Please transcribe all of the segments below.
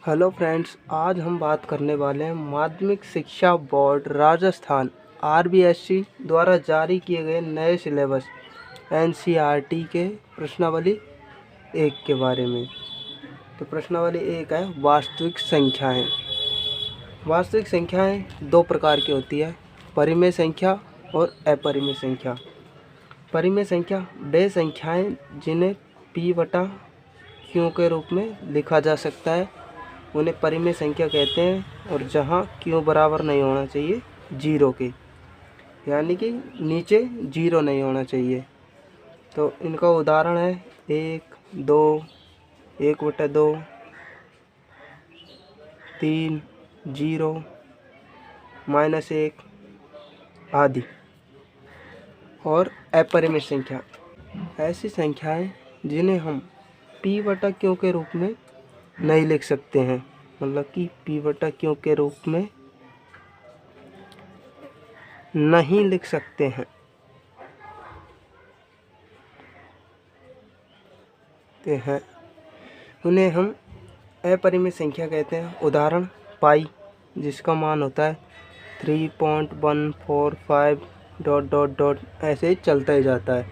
Hello friends, आज हम बात करने वाले हैं माध्यमिक शिक्षा बोर्ड राजस्थान आरबीएससी द्वारा जारी किए गए नए सिलेबस एनसीईआरटी के प्रश्नावली 1 के बारे में। तो प्रश्नावली 1 है वास्तविक संख्याएं। वास्तविक संख्याएं दो प्रकार की होती है, परिमेय संख्या और अपरिमेय संख्या। परिमेय संख्या वे संख्याएं जिन्हें p बटा q के रूप में लिखा जा सकता है, उन्हें परिमेय संख्या कहते हैं। और जहाँ q बराबर नहीं होना चाहिए 0 के, यानी कि नीचे 0 नहीं होना चाहिए। तो इनका उदाहरण है 1, 2, 1/2, 3, 0, -1 आदि। और अपरिमेय संख्या ऐसी संख्याएं जिन्हें हम p बटा q के रूप में नहीं लिख सकते हैं, मतलब कि p बटा q के रूप में नहीं लिख सकते हैं। उन्हें हम अपरिमेय संख्या कहते हैं। उदाहरण पाई, जिसका मान होता है 3.145 ... ऐसे ही चलता ही जाता है।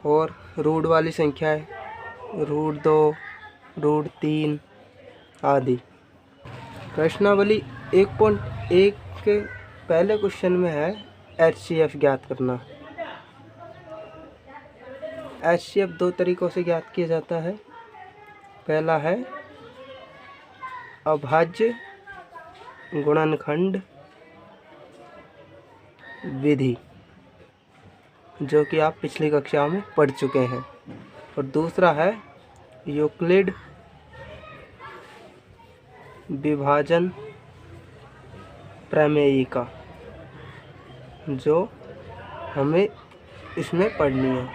और रूट वाली संख्या है √2, √3 आदि। प्रश्नावली 1.1 के पहले क्वेश्चन में है HCF ज्ञात करना। HCF दो तरीकों से ज्ञात किया जाता है। पहला है अभाज्य गुणनखंड विधि, जो कि आप पिछली कक्षा में पढ़ चुके हैं। और दूसरा है यूक्लिड विभाजन प्रमेयिका, जो हमें इसमें पढ़नी है।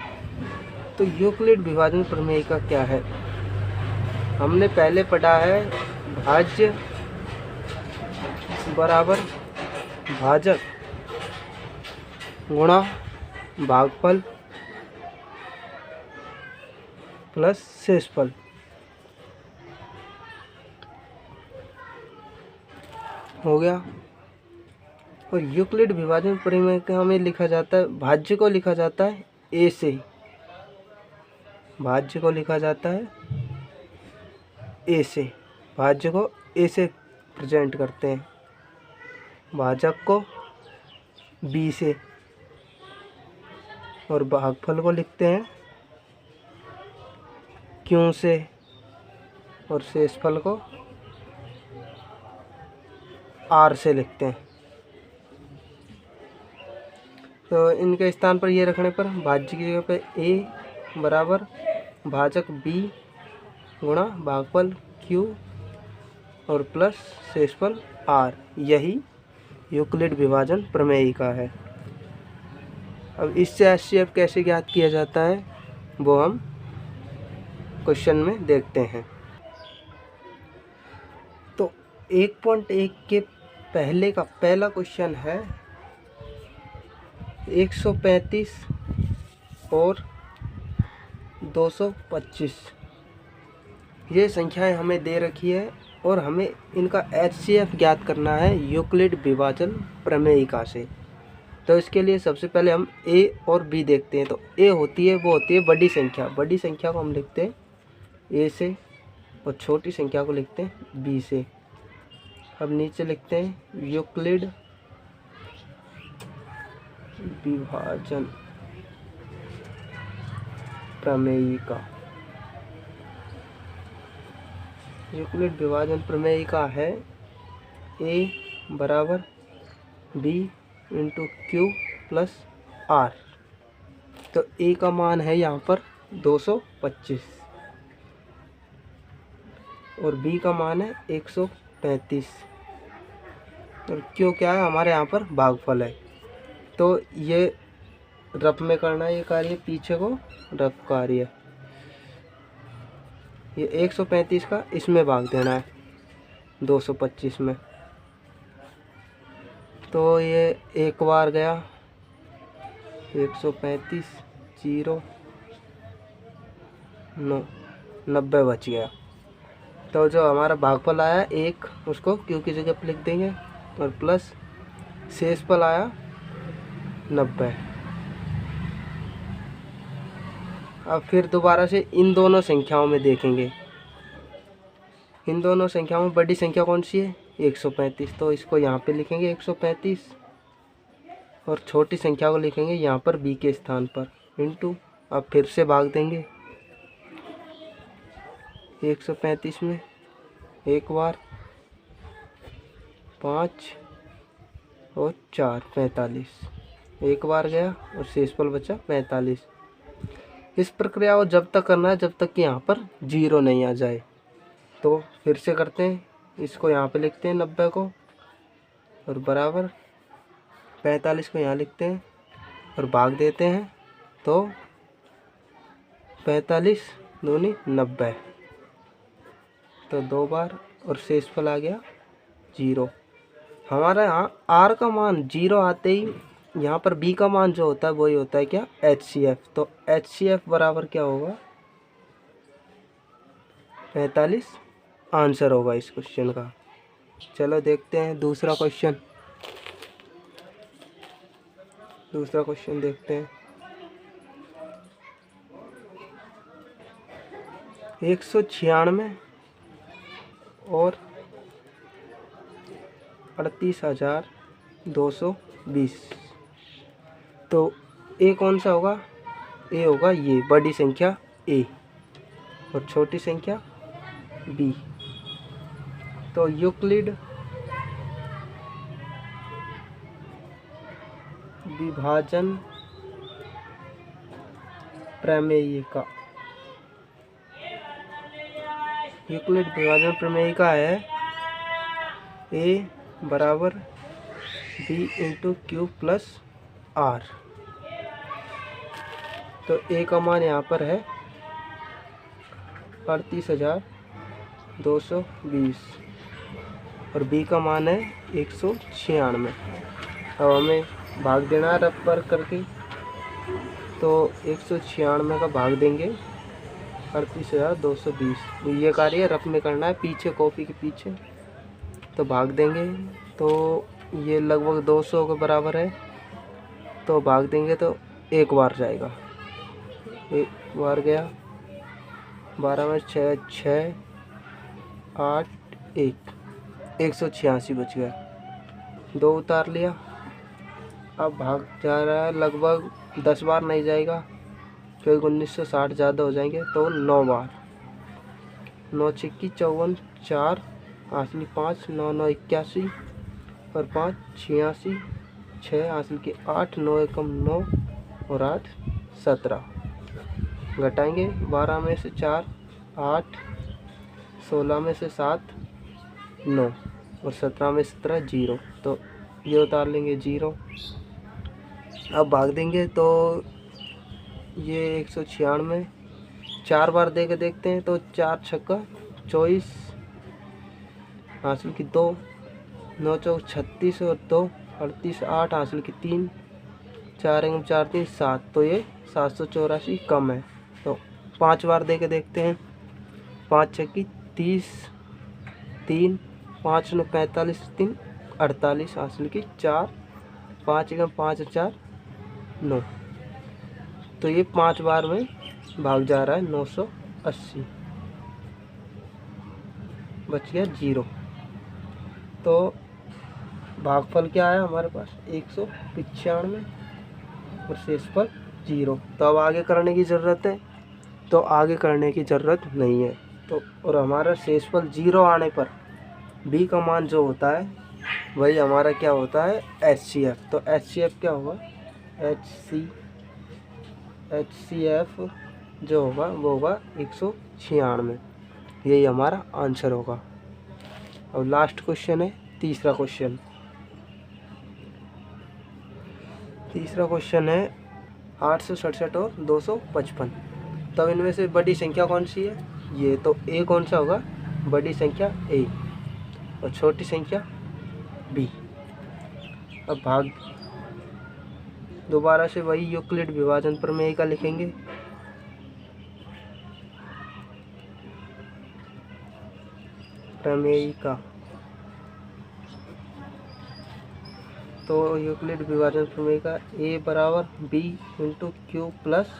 तो यूक्लिड विभाजन प्रमेयिका क्या है? हमने पहले पढ़ा है भाज्य बराबर भाजक गुणा भागफल प्लस शेषफल। हो गया। और यूक्लिड विभाजन प्रमेय में लिखा जाता है, भाज्य को लिखा जाता है a से। भाज्य को लिखा जाता है a से। भाज्य को a से प्रेजेंट करते हैं, भाजक को b से। और भागफल को लिखते हैं q से। और शेषफल को r से लिखते हैं। तो इनके स्थान पर ये रखने पर भाज्य की जगह पे a बराबर भाजक b गुणा भागफल q और प्लस शेषफल r, यही यूक्लिड विभाजन प्रमेयिका है। अब इससे HCF कैसे ज्ञात किया जाता है वो हम क्वेश्चन में देखते हैं। तो 1.1 के पहला क्वेश्चन है 135 और 225। ये संख्याएं हमें दे रखी है और हमें इनका HCF ज्ञात करना है यूक्लिड विभाजन प्रमेयिका से। तो इसके लिए सबसे पहले हम a और b देखते हैं। तो a होती है बड़ी संख्या। बड़ी संख्या को हम लिखते हैं a से और छोटी संख्या को लिखते हैं b से। अब नीचे लिखते हैं यूक्लिड विभाजन प्रमेयिका। यूक्लिड विभाजन प्रमेयिका है a बराबर b into q plus r। तो a का मान है यहाँ पर 225 और b का मान है 135 और q क्या है? हमारे यहाँ पर भागफल है। तो ये रफ में करना है, ये कार्य पीछे को रफ कार्य। ये 135 का इसमें भाग देना है 225 में। तो ये एक बार गया 135 0 9 90 बच गया। तो जो हमारा भागफल आया 1, उसको क्यू की जगह पर लिख देंगे और प्लस शेषफल आया 90। अब फिर दोबारा से इन दोनों संख्याओं में देखेंगे। इन दोनों संख्याओं में बड़ी संख्या कौन सी है? 135, तो इसको यहाँ पे लिखेंगे 135 और छोटी संख्या को लिखेंगे यहाँ पर b के स्थान पर इंटू। अब फिर से भाग देंगे 135 में एक बार, 5 और 4 45, एक बार गया और शेषफल बचा 45। इस प्रक्रिया को जब तक करना है जब तक कि यहाँ पर 0 नहीं आ जाए। तो फिर से करते हैं, इसको यहाँ पे लिखते हैं 90 को और बराबर 45 को यहाँ लिखते हैं और भाग देते हैं। तो 45 दूनी 90, तो 2 बार और शेषफल आ गया 0। हमारा यहाँ r का मान 0 आते ही यहाँ पर b का मान जो होता है वही होता है क्या? HCF। तो HCF बराबर क्या होगा? 45 आंसर होगा इस क्वेश्चन का। चलो देखते हैं दूसरा क्वेश्चन। दूसरा क्वेश्चन देखते हैं। 196 और 38,220। तो ए कौन सा होगा? ए होगा ये बड़ी संख्या ए और छोटी संख्या बी। तो यूक्लिड विभाजन प्रमेय का, यूक्लिड विभाजन प्रमेय का है ए बराबर B into Q plus R. तो ए का मान यहाँ पर है 38,220 और बी का मान है 196। अब हमें भाग देना है रफ पर करके। तो 196 का भाग देंगे 38,220। ये कार्य रफ में करना है, पीछे कॉपी के पीछे। तो भाग देंगे तो ये लगभग 200 के बराबर है। तो भाग देंगे तो एक बार जाएगा, एक बार गया, 12 में 6 6 8 1, 186 बच गया। 2 उतार लिया। अब भाग जा रहा है, लगभग 10 बार नहीं जाएगा क्योंकि 1960 ज़्यादा हो जाएंगे। तो 9 बार, 9 छिक्की 54, 4 हासिल 5, 9 9 81 और 5 86, 6 हासिल की 8, 9 एकम 9 और 8 17। घटाएंगे 12 में से 4 8, 16 में से 7 9 और 17 में 17 0। तो ये उतार लेंगे 0। अब भाग देंगे तो ये 196 4 बार दे के देखते हैं। तो 4 छक्का 24 हासिल की 2, 9 चौक 36 और 2 38, 8 हासिल की 3, 4 एकम 4 3 7। तो ये 784 कम है। तो 5 बार दे के देखते हैं। 5 छक्की 30 3, 5 9 45 3 48 हासिल की 4, 5 एकम 5 4 9। तो ये 5 बार में भाग जा रहा है 980, बच गया 0। तो भागफल क्या है हमारे पास? 195 और शेषफल 0। तो अब आगे करने की ज़रूरत है? तो आगे करने की ज़रूरत नहीं है। तो और हमारा शेषफल 0 आने पर b का मान जो होता है वही हमारा क्या होता है? HCF। तो HCF क्या होगा? HCF जो होगा वो होगा 196। यही हमारा आंसर होगा। अब लास्ट क्वेश्चन है तीसरा क्वेश्चन। तीसरा क्वेश्चन है 867 और 255। तब इनमें से बड़ी संख्या कौन सी है? ये तो a कौन सा होगा? बड़ी संख्या a और छोटी संख्या b। अब भाग दोबारा से वही यूक्लिड विभाजन प्रमेय का लिखेंगे। प्रमेय का। तो यूक्लिड विभाजन प्रमेय का A बराबर B into Q plus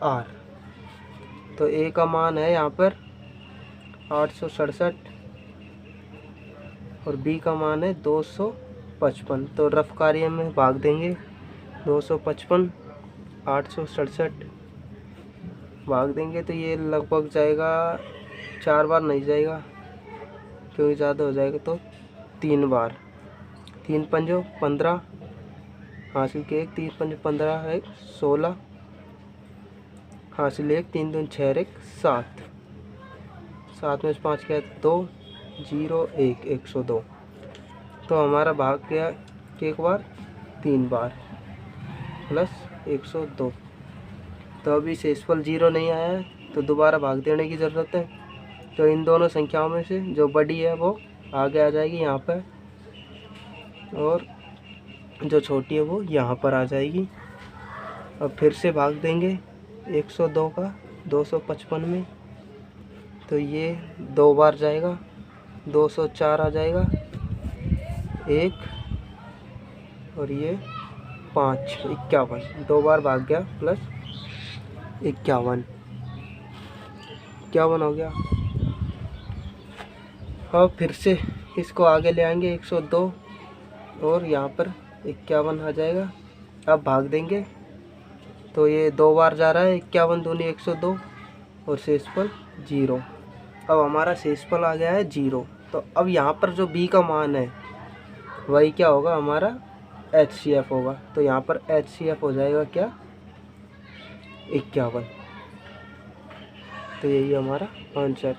R। तो A का मान है यहाँ पर 867 और B का मान है 255। तो रफ कार्य में भाग देंगे 255 867 भाग देंगे तो ये लगभग जाएगा 4 बार नहीं जाएगा क्योंकि ज़्यादा हो जाएगा, तो 3 बार। 3 पंजो 15 हासिल के 1, 3 पंजो 15 है 16 हासिल 1, 3 दूनी 6 1 7, 7 में से 5 क्या है 2 0 1 102। तो हमारा भाग गया एक बार 3 बार प्लस 102। तो अभी शेषफल 0 नहीं आया है तो दोबारा भाग देने की ज़रूरत है। तो इन दोनों संख्याओं में से जो बड़ी है वो आगे आ जाएगी यहाँ पर और जो छोटी है वो यहाँ पर आ जाएगी। अब फिर से भाग देंगे 102 का 255 में, तो ये 2 बार जाएगा 204 आ जाएगा 1 और ये 5 51। 2 बार भाग गया प्लस 51 हो गया। अब फिर से इसको आगे ले आएंगे 102 और यहाँ पर 51 आ जाएगा। अब भाग देंगे तो ये 2 बार जा रहा है 51 दूनी 102 और शेषफल 0। अब हमारा शेषफल आ गया है 0। तो अब यहाँ पर जो B का मान है वही क्या होगा हमारा HCF होगा। तो यहाँ पर HCF हो जाएगा क्या 51। तो यही हमारा आंसर।